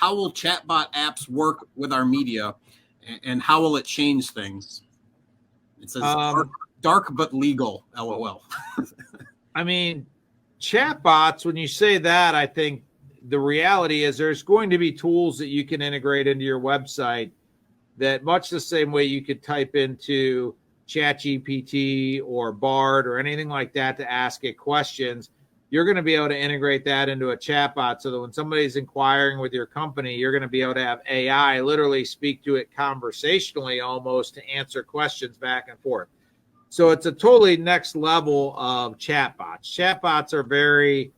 how will chatbot apps work with our media, and how will it change things? It says dark but legal, LOL. I mean, chatbots, when you say that, I think the reality is there's going to be tools that you can integrate into your website that, much the same way you could type into ChatGPT or Bard or anything like that to ask it questions, you're going to be able to integrate that into a chatbot so that when somebody's inquiring with your company, you're going to be able to have AI literally speak to it conversationally almost to answer questions back and forth. So it's a totally next level of chatbots. Chatbots are very,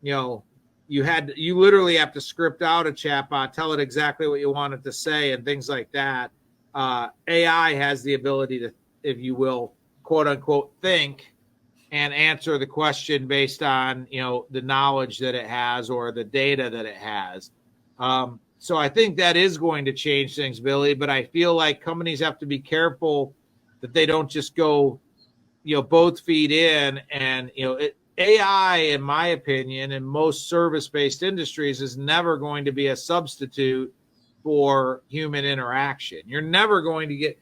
you literally have to script out a chatbot, tell it exactly what you want it to say and things like that. AI has the ability to, if you will, quote unquote, think and answer the question based on, the knowledge that it has or the data that it has. So I think that is going to change things, Billy, but I feel like companies have to be careful that they don't just go, both feet in and, AI, in my opinion, in most service-based industries is never going to be a substitute for human interaction. You're never going to get,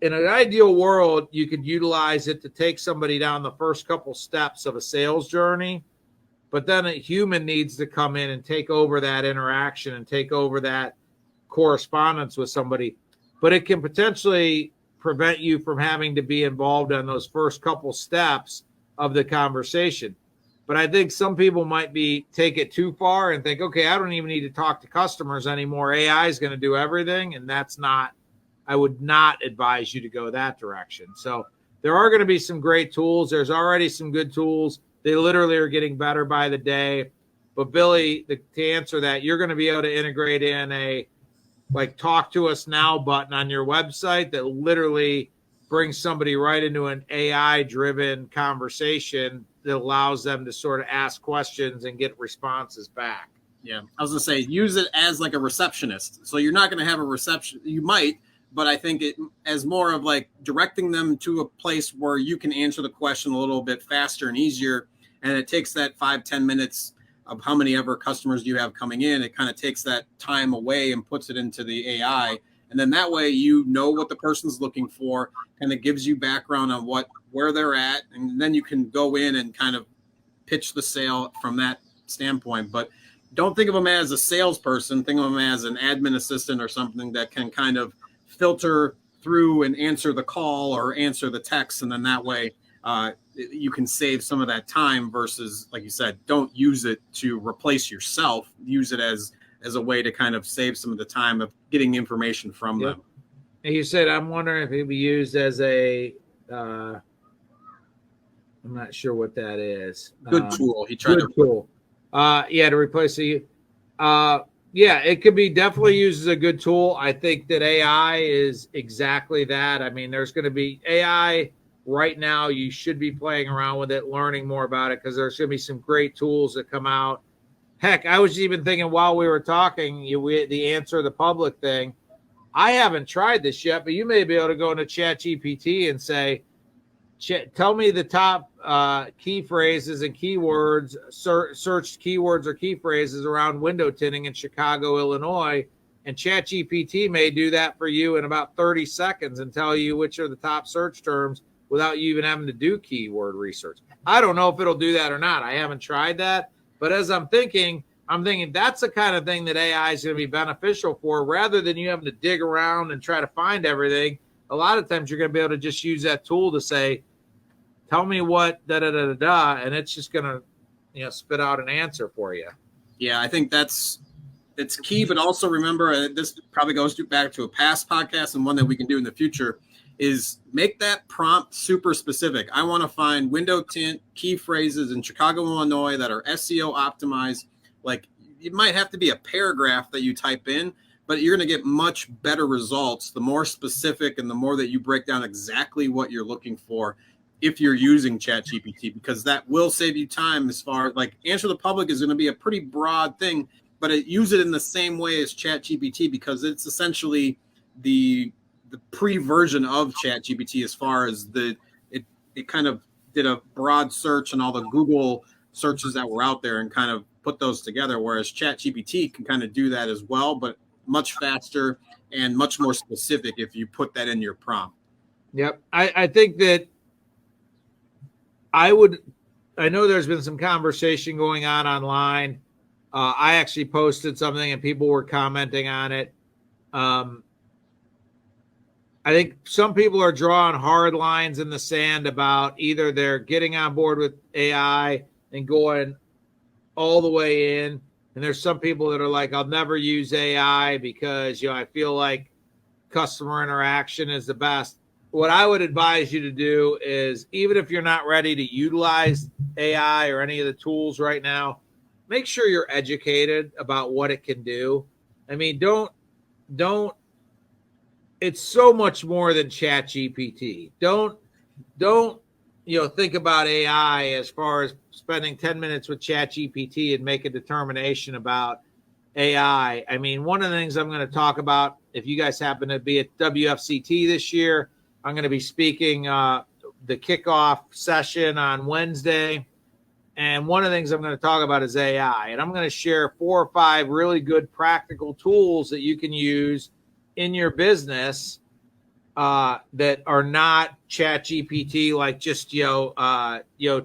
in an ideal world, you could utilize it to take somebody down the first couple steps of a sales journey, but then a human needs to come in and take over that interaction and take over that correspondence with somebody. But it can potentially prevent you from having to be involved on those first couple steps of the conversation. But I think some people might take it too far and think, okay, I don't even need to talk to customers anymore. AI is going to do everything. And I would not advise you to go that direction. So there are going to be some great tools. There's already some good tools. They literally are getting better by the day. But Billy, to answer that, you're going to be able to integrate in a talk to us now button on your website that literally brings somebody right into an AI driven conversation that allows them to sort of ask questions and get responses back. Yeah. I was going to say, use it as like a receptionist. So you're not going to have a reception. You might, but I think it as more of directing them to a place where you can answer the question a little bit faster and easier. And it takes that 5-10 minutes of how many ever customers you have coming in. It kind of takes that time away and puts it into the AI. And then that way, what the person's looking for, and it gives you background on where they're at. And then you can go in and kind of pitch the sale from that standpoint. But don't think of them as a salesperson. Think of them as an admin assistant or something that can kind of filter through and answer the call or answer the text. And then that way you can save some of that time versus, like you said, don't use it to replace yourself. Use it as a way to kind of save some of the time of getting information from them. And you said, I'm wondering if it would be used as I'm not sure what that is. Good tool. He tried good tool. To replace it. It could be definitely used as a good tool. I think that AI is exactly that. I mean, there's going to be AI right now. You should be playing around with it, learning more about it, because there's going to be some great tools that come out. Heck, I was even thinking while we were talking, the answer the public thing. I haven't tried this yet, but you may be able to go into ChatGPT and say, tell me the top key phrases and keywords, searched keywords or key phrases around window tinting in Chicago, Illinois. And ChatGPT may do that for you in about 30 seconds and tell you which are the top search terms without you even having to do keyword research. I don't know if it'll do that or not. I haven't tried that. But as I'm thinking that's the kind of thing that AI is going to be beneficial for, rather than you having to dig around and try to find everything. A lot of times you're going to be able to just use that tool to say, tell me what da-da-da-da-da, and it's just going to, spit out an answer for you. Yeah, I think it's key, but also remember, this probably goes back to a past podcast and one that we can do in the future, is make that prompt super specific. I want to find window tint key phrases in Chicago, Illinois that are SEO optimized. It might have to be a paragraph that you type in, but you're going to get much better results the more specific and the more that you break down exactly what you're looking for if you're using ChatGPT, because that will save you time. As far as answer the public is going to be a pretty broad thing, but use it in the same way as ChatGPT, because it's essentially the pre-version of ChatGPT as far as it kind of did a broad search on all the Google searches that were out there and kind of put those together, whereas ChatGPT can kind of do that as well, but much faster and much more specific if you put that in your prompt. Yep. I think that I know there's been some conversation going on online. I actually posted something and people were commenting on it. I think some people are drawing hard lines in the sand about either they're getting on board with AI and going all the way in. And there's some people that are like, I'll never use AI because, I feel like customer interaction is the best. What I would advise you to do is, even if you're not ready to utilize AI or any of the tools right now, make sure you're educated about what it can do. I mean, don't, it's so much more than ChatGPT. Don't, think about AI as far as spending 10 minutes with ChatGPT and make a determination about AI. I mean, one of the things I'm going to talk about, if you guys happen to be at WFCT this year, I'm going to be speaking the kickoff session on Wednesday. And one of the things I'm going to talk about is AI. And I'm going to share 4 or 5 really good practical tools that you can use in your business that are not ChatGPT, like just, to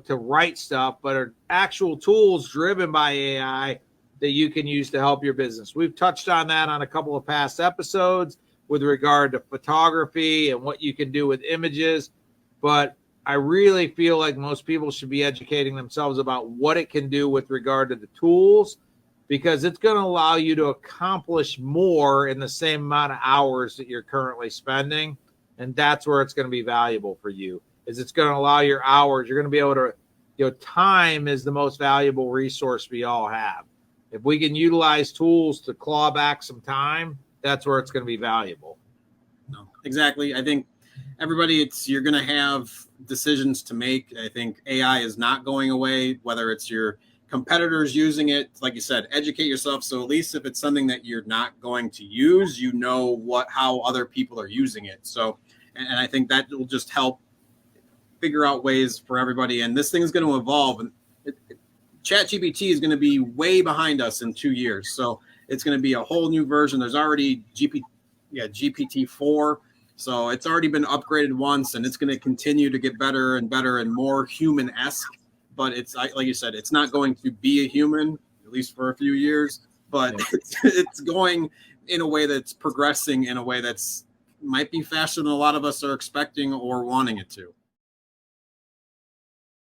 write stuff, but are actual tools driven by AI that you can use to help your business. We've touched on that on a couple of past episodes with regard to photography and what you can do with images. But I really feel like most people should be educating themselves about what it can do with regard to the tools, because it's going to allow you to accomplish more in the same amount of hours that you're currently spending. And that's where it's going to be valuable for you, is it's going to allow your hours. You're going to be able to, time is the most valuable resource we all have. If we can utilize tools to claw back some time, that's where it's going to be valuable. No, exactly. I think everybody, you're going to have decisions to make. I think AI is not going away, whether it's your competitors using it. Like you said, educate yourself. So at least if it's something that you're not going to use, how other people are using it. So, and I think that will just help figure out ways for everybody. And this thing is going to evolve. And ChatGPT is going to be way behind us in 2 years. So it's going to be a whole new version. There's already GPT-4. So it's already been upgraded once, and it's going to continue to get better and better and more human-esque. But it's like you said, it's not going to be a human, at least for a few years. But it's going in a way that's progressing in a way that's might be faster than a lot of us are expecting or wanting it to.